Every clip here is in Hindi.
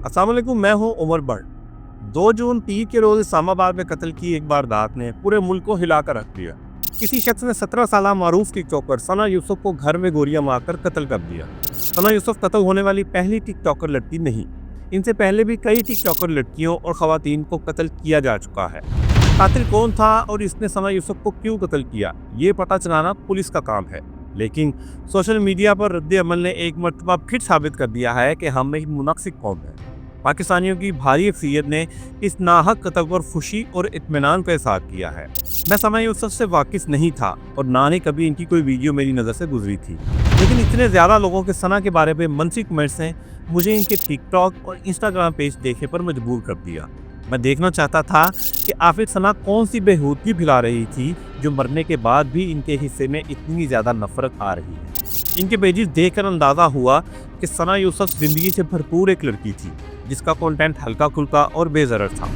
अस्सलाम वालेकुम, मैं हूं उमर बट। 2 जून पीर के रोज इस्लामाबाद में कत्ल की एक वारदात ने पूरे मुल्क को हिलाकर रख दिया। किसी शख्स ने 17 साल मारूफ टिकटॉकर सना यूसुफ को घर में गोलियां मारकर कत्ल कर दिया। सना यूसुफ कत्ल होने वाली पहली टिकटॉकर लड़की नहीं, इनसे पहले भी कई टिकटॉकर लड़कियों और खवातीन को कत्ल किया जा चुका है। कातिल कौन था और इसने सना यूसुफ को क्यों कत्ल किया, ये पता चलाना पुलिस का काम है। लेकिन सोशल मीडिया पर रद्द अमल ने एक मरतबा फिर साबित कर दिया है कि हम एक मुनासिब कौम है। पाकिस्तानियों की भारी अक्सरियत ने इस नाहक कत्ल पर खुशी और इत्मीनान का इज़हार किया है। मैं सना यूसुफ से वाकिफ नहीं था और ना ही कभी इनकी कोई वीडियो मेरी नज़र से गुजरी थी, लेकिन इतने ज़्यादा लोगों के सना के बारे में मनफी कमेंट्स ने मुझे इनके टिकटॉक और इंस्टाग्राम पेज देखने पर मजबूर कर दिया। मैं देखना चाहता था कि आखिर सना कौन सी बेहूदगी फैला रही थी जो मरने के बाद भी इनके हिस्से में इतनी ज़्यादा नफरत आ रही है। इनके पेजेस देखकर अंदाज़ा हुआ कि सना यूसुफ ज़िंदगी से भरपूर एक लड़की थी जिसका कंटेंट हल्का फुल्का और बेज़रर था।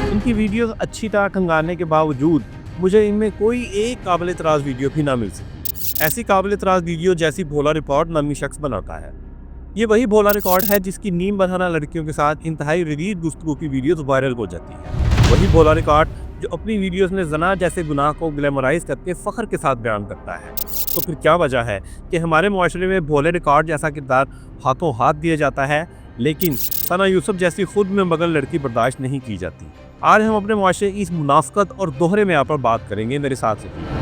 इनकी वीडियोस अच्छी तरह खंगालने के बावजूद मुझे इनमें कोई एक काबिल एतराज़ वीडियो भी ना मिल सकी। ऐसी काबिल एतराज़ वीडियो जैसी भोला रिकॉर्ड नामी शख्स बनाता है। ये वही भोला रिकॉर्ड है जिसकी नीम बंधाना लड़कियों के साथ इंतहाई रदीद गुफ्तगू की वीडियोस वायरल हो जाती है। वही भोला रिकॉर्ड जो अपनी वीडियोस में जना जैसे गुनाह को ग्लैमराइज करके फ़ख्र के साथ बयान करता है। तो फिर क्या वजह है कि हमारे मुआशरे में भोले रिकॉर्ड जैसा किरदार हाथों हाथ दिया जाता है, लेकिन सना यूसुफ जैसी खुद में मगन लड़की बर्दाश्त नहीं की जाती। आज हम अपने मुआशरे की इस मुनाफकत और दोहरे में पर बात करेंगे। मेरे साथ रहिए।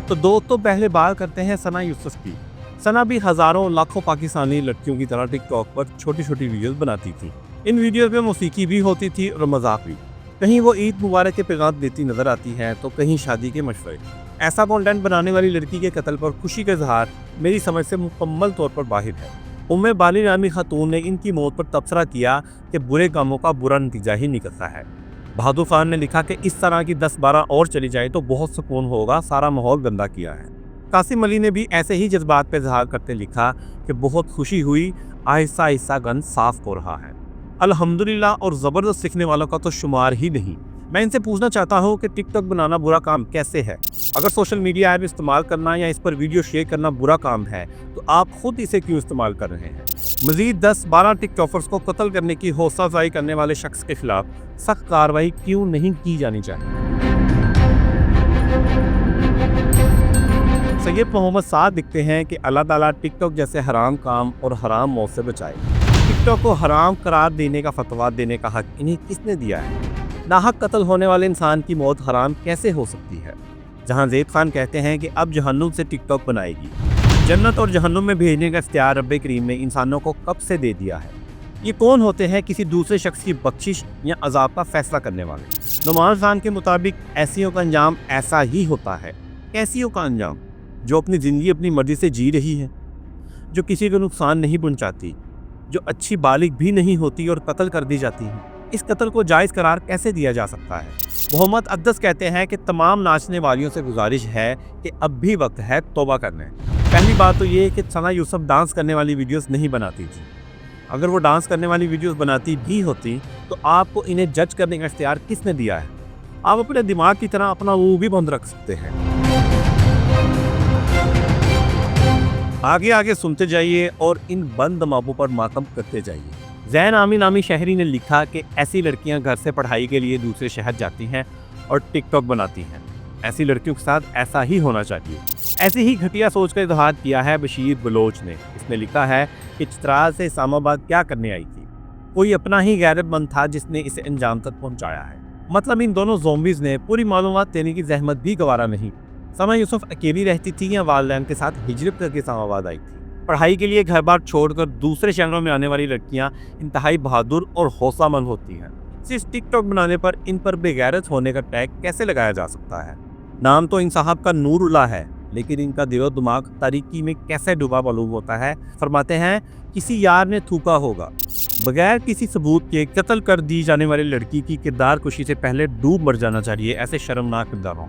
तो दोस्तों, पहले बात करते हैं सना यूसुफ की। सना भी हज़ारों लाखों पाकिस्तानी लड़कियों की तरह टिकटॉक पर छोटी छोटी वीडियोस बनाती थी। इन वीडियोस में मौसीकी भी होती थी और मजाक भी। कहीं वो ईद मुबारक के पैगाम देती नजर आती है तो कहीं शादी के मशवरे। ऐसा कंटेंट बनाने वाली लड़की के कत्ल पर खुशी का इजहार मेरी समझ से मुकम्मल तौर पर बाहिर है। उम्मे बाली नामी खातून ने इनकी मौत पर तबसरा किया कि बुरे कामों का बुरा नतीजा ही निकलता है। बहादुर खान ने लिखा कि इस तरह की 10-12 और चली जाए तो बहुत सुकून होगा, सारा माहौल गंदा किया है। कासिम अली ने भी ऐसे ही जज्बात पर इजहार करते लिखा कि बहुत खुशी हुई, आहिस्ता आहिस्ता गन साफ हो रहा है। अल्हम्दुलिल्लाह, और ज़बरदस्त सीखने वालों का तो शुमार ही नहीं। मैं इनसे पूछना चाहता हूँ कि टिकटॉक बनाना बुरा काम कैसे है? अगर सोशल मीडिया ऐप इस्तेमाल करना या इस पर वीडियो शेयर करना बुरा काम है तो आप खुद इसे क्यों इस्तेमाल कर रहे हैं? मज़ीद 10-12 टिकटॉकर्स को कत्ल करने की हौसला अफजाई करने वाले शख्स के खिलाफ सख्त कार्रवाई क्यों नहीं की जानी चाहिए? सैयद मोहम्मद साद लिखते हैं कि अल्लाह ताला टिकटॉक जैसे हराम काम और हराम मौत से बचाए। टिकटॉक को हराम करार देने का फतवा देने का हक इन्हें किसने दिया है? नाहक कत्ल होने वाले इंसान की मौत हराम कैसे हो सकती है? जहां ज़ैद खान कहते हैं कि अब जहन्नुम से टिकटॉक बनाएगी। जन्नत और जहन्नुम में भेजने का इख्तियार रब्बे करीम ने इंसानों को कब से दे दिया है? ये कौन होते हैं किसी दूसरे शख्स की बख्शिश या अजाब का फैसला करने वाले? नुमान खान के मुताबिक ऐसियों का अंजाम ऐसा ही होता है। कैसियों का अंजाम? जो अपनी ज़िंदगी अपनी मर्जी से जी रही है, जो किसी को नुकसान नहीं पहुंचाती, जो अच्छी बालिग भी नहीं होती और कत्ल कर दी जाती है। इस कत्ल को जायज़ करार कैसे दिया जा सकता है? मोहम्मद अद्दस कहते हैं कि तमाम नाचने वालियों से गुजारिश है कि अब भी वक्त है तौबा करने। पहली बात तो ये कि सना यूसुफ डांस करने वाली वीडियोस नहीं बनाती थी। अगर वो डांस करने वाली वीडियोस बनाती भी होती तो आपको इन्हें जज करने का इख्तियार किसने दिया है? आप अपने दिमाग की तरह अपना मुंह भी बंद रख सकते हैं। आगे आगे सुनते जाइए और इन बंद दमागों पर मातम करते जाइए। जैन आमी नामी शहरी ने लिखा कि ऐसी लड़कियां घर से पढ़ाई के लिए दूसरे शहर जाती हैं और टिकटॉक बनाती हैं। ऐसी लड़कियों के साथ ऐसा ही होना चाहिए। ऐसी ही घटिया सोच का इजहार किया है बशीर बलोच ने। इसने लिखा है कि चित्राल से इस्लामाबाद क्या करने आई थी? कोई अपना ही गैरतमंद था जिसने इसे अंजाम तक पहुँचाया है। मतलब इन दोनों ज़ॉम्बीज़ ने पूरी मालूमात देने की जहमत भी गवारा नहीं। सना यूसुफ अकेली रहती थी या वालिदैन के साथ हिजरत करके इस्लामाबाद आई थी? पढ़ाई के लिए घर बार छोड़कर दूसरे शहरों में आने वाली लड़कियां इंतहाई बहादुर और हौसलामंद होती हैं। सिर्फ टिकटॉक बनाने पर इन पर बेगैरत होने का टैग कैसे लगाया जा सकता है? नाम तो इन साहब का नूरुल्लाह है, लेकिन इनका दिलो दिमाग तारीकी में कैसे डूबा मालूम होता है। फरमाते हैं किसी यार ने थूका होगा। बगैर किसी सबूत के कत्ल कर दी जाने वाली लड़की की किरदार कुशी से पहले डूब मर जाना चाहिए ऐसे शर्मनाक किरदारों।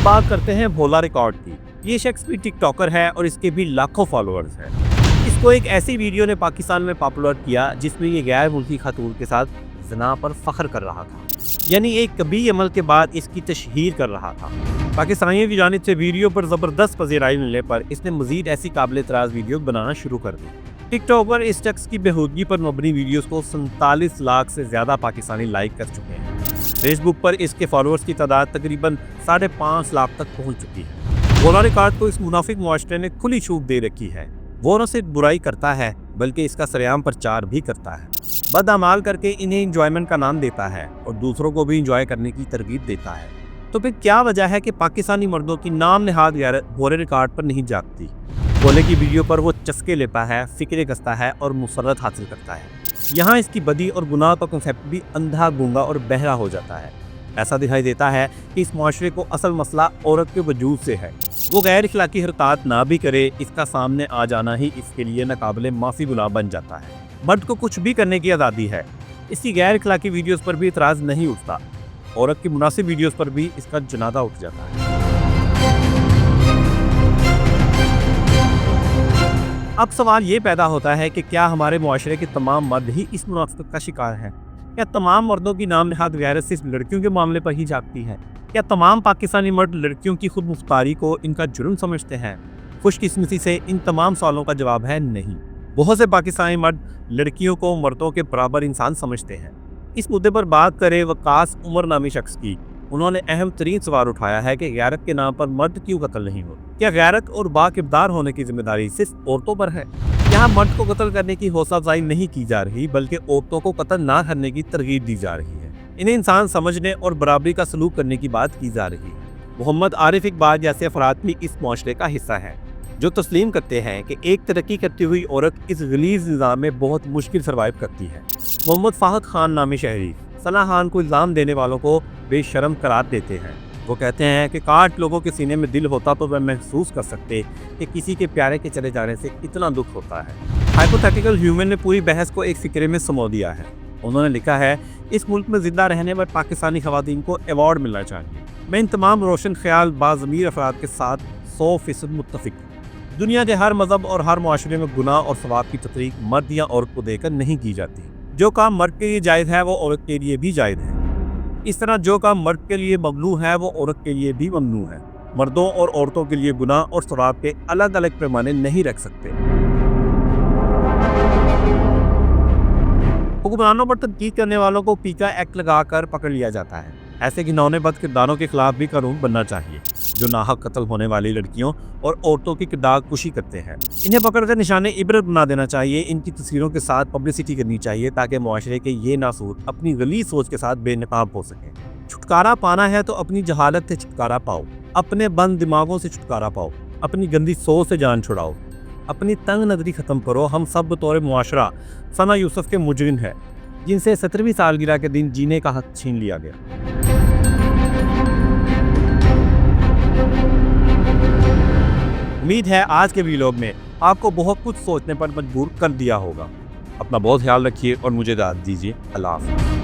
बात करते हैं भोला रिकॉर्ड की। ये शख्स भी टिकटॉकर है और इसके भी लाखों फॉलोअर्स हैं। इसको एक ऐसी वीडियो ने पाकिस्तान में पॉपुलर किया जिसमें ये गैर मुल्की खातून के साथ ज़िना पर फख्र कर रहा था, यानी एक कबीह अमल के बाद इसकी तशहीर कर रहा था। पाकिस्तानियों की जानिब से वीडियो पर ज़बरदस्त पज़ीराई मिलने पर इसने मज़ीद ऐसी काबिल एतराज़ वीडियो बनाना शुरू कर दी। टिकटॉक पर इस शख्स की बेहूदगी पर मबनी वीडियोस को 47 लाख से ज़्यादा पाकिस्तानी लाइक कर चुके हैं। फेसबुक पर इसके फॉलोअर्स की तादाद तकरीबन 5.5 लाख तक पहुँच चुकी है। गोला रिकॉर्ड को इस मुनाफिक मुआशरे ने खुली छूट दे रखी है। वो न सिर्फ बुराई करता है बल्कि इसका सरेआम प्रचार भी करता है। बदअमाल करके इन्हें इंजॉयमेंट का नाम देता है और दूसरों को भी इंजॉय करने की तरगीब देता है। तो फिर क्या वजह है कि पाकिस्तानी मर्दों की नाम नहाद गैरत गोले रिकॉर्ड पर नहीं जागती? गोले की वीडियो पर वो चस्के लेता है, फिक्रे कसता है और मुसर्रत हासिल करता है। यहाँ इसकी बदी और गुनाह का कंसेप्ट भी अंधा, गूंगा और बहरा हो जाता है। ऐसा दिखाई देता है कि इस माशरे को असल मसला औरत के वजूद से है। वो गैर इखलाकी हरकत ना भी करे, इसका सामने आ जाना ही इसके लिए नाकाबिले माफ़ी गुनाह बन जाता है। मर्द को कुछ भी करने की आज़ादी है। इसकी गैर इखलाकी वीडियोस पर भी इतराज़ नहीं उठता। औरत की मुनासिब वीडियोस पर भी इसका जनादा उठ जाता है। अब सवाल ये पैदा होता है कि क्या हमारे मुआशरे के तमाम मर्द ही इस मुनाफिकत का शिकार हैं? क्या तमाम मर्दों की नाम नहाद गैरत सिर्फ लड़कियों के मामले पर ही जागती है? क्या तमाम पाकिस्तानी मर्द लड़कियों की खुद मुख्तारी को इनका जुर्म समझते हैं? खुशकिस्मती से इन तमाम सवालों का जवाब है नहीं। बहुत से पाकिस्तानी मर्द लड़कियों को मर्दों के बराबर इंसान समझते हैं। इस मुद्दे पर बात करें वकास उमर नामी शख्स की। उन्होंने अहम तरीन सवाल उठाया है कि गैरत के नाम पर मर्द क्यों कत्ल नहीं हो? क्या गैरत और बाकिरदार होने की जिम्मेदारी सिर्फ औरतों पर है? यहाँ मर्द को कत्ल करने की हौसला अफजाई नहीं की जा रही बल्कि औरतों को कत्ल ना करने की तरगीब दी जा रही है। इन्हें इंसान समझने और बराबरी का सलूक करने की बात की जा रही है। मोहम्मद आरिफ इकबाल जैसे अफराद भी इस मुआशरे का हिस्सा है जो तस्लीम करते हैं कि एक तरक्की करती हुई औरत इस गलीज निज़ाम में बहुत मुश्किल सर्वाइव करती है। मोहम्मद फाहद खान नामी शहरी सना खान को इल्ज़ाम देने वालों को बेशर्म करार देते हैं। वो कहते हैं कि काश लोगों के सीने में दिल होता तो वह महसूस कर सकते कि किसी के प्यारे के चले जाने से कितना दुख होता है। हाइपोथेटिकल ह्यूमन ने पूरी बहस को एक फिक्रे में समो दिया है। उन्होंने लिखा है, इस मुल्क में जिंदा रहने पर पाकिस्तानी खवातीन को अवार्ड मिलना चाहिए। मैं इन तमाम रोशन ख्याल बाज़मीर अफराद के साथ 100% मुत्तफिक हूँ। दुनिया के हर मज़हब और हर मुआशरे में गुनाह और सवाब की तफरीक मर्द या औरत को देकर नहीं की जाती। जो काम मर्द के लिए जायज़ है वो औरत के लिए भी जायज़ है। इस तरह जो काम मर्द के लिए ममनू है वो औरत के लिए भी ममनू है। मर्दों और औरतों के लिए गुनाह और सवाब के अलग अलग पैमाने नहीं रख सकते। हुक्मरानों पर तनकीद करने वालों को पीका एक्ट लगाकर पकड़ लिया जाता है। ऐसे घिनौने बद किरदारों के खिलाफ भी कानून बनना चाहिए जो नाहक कत्ल होने वाली लड़कियों और औरतों की किरदार कुशी करते हैं। इन्हें पकड़कर निशाने इबरत बना देना चाहिए। इनकी तस्वीरों के साथ पब्लिसिटी करनी चाहिए ताकि मुआशरे के ये नासूर अपनी गलीज सोच के साथ बेनकाब हो सकें। छुटकारा पाना है तो अपनी जहालत से छुटकारा पाओ, अपने बंद दिमागों से छुटकारा पाओ, अपनी गंदी सोच से जान छुड़ाओ, अपनी तंग नजरी ख़त्म करो। हम सब बतौर मुआशरा सना यूसुफ के मुजरिम है जिनसे 17वीं सालगिरह के दिन जीने का हक छीन लिया गया। उम्मीद है आज के वीडियो में आपको बहुत कुछ सोचने पर मजबूर कर दिया होगा। अपना बहुत ख्याल रखिए और मुझे इजाज़त दीजिए। अल्लाह हाफ़िज़।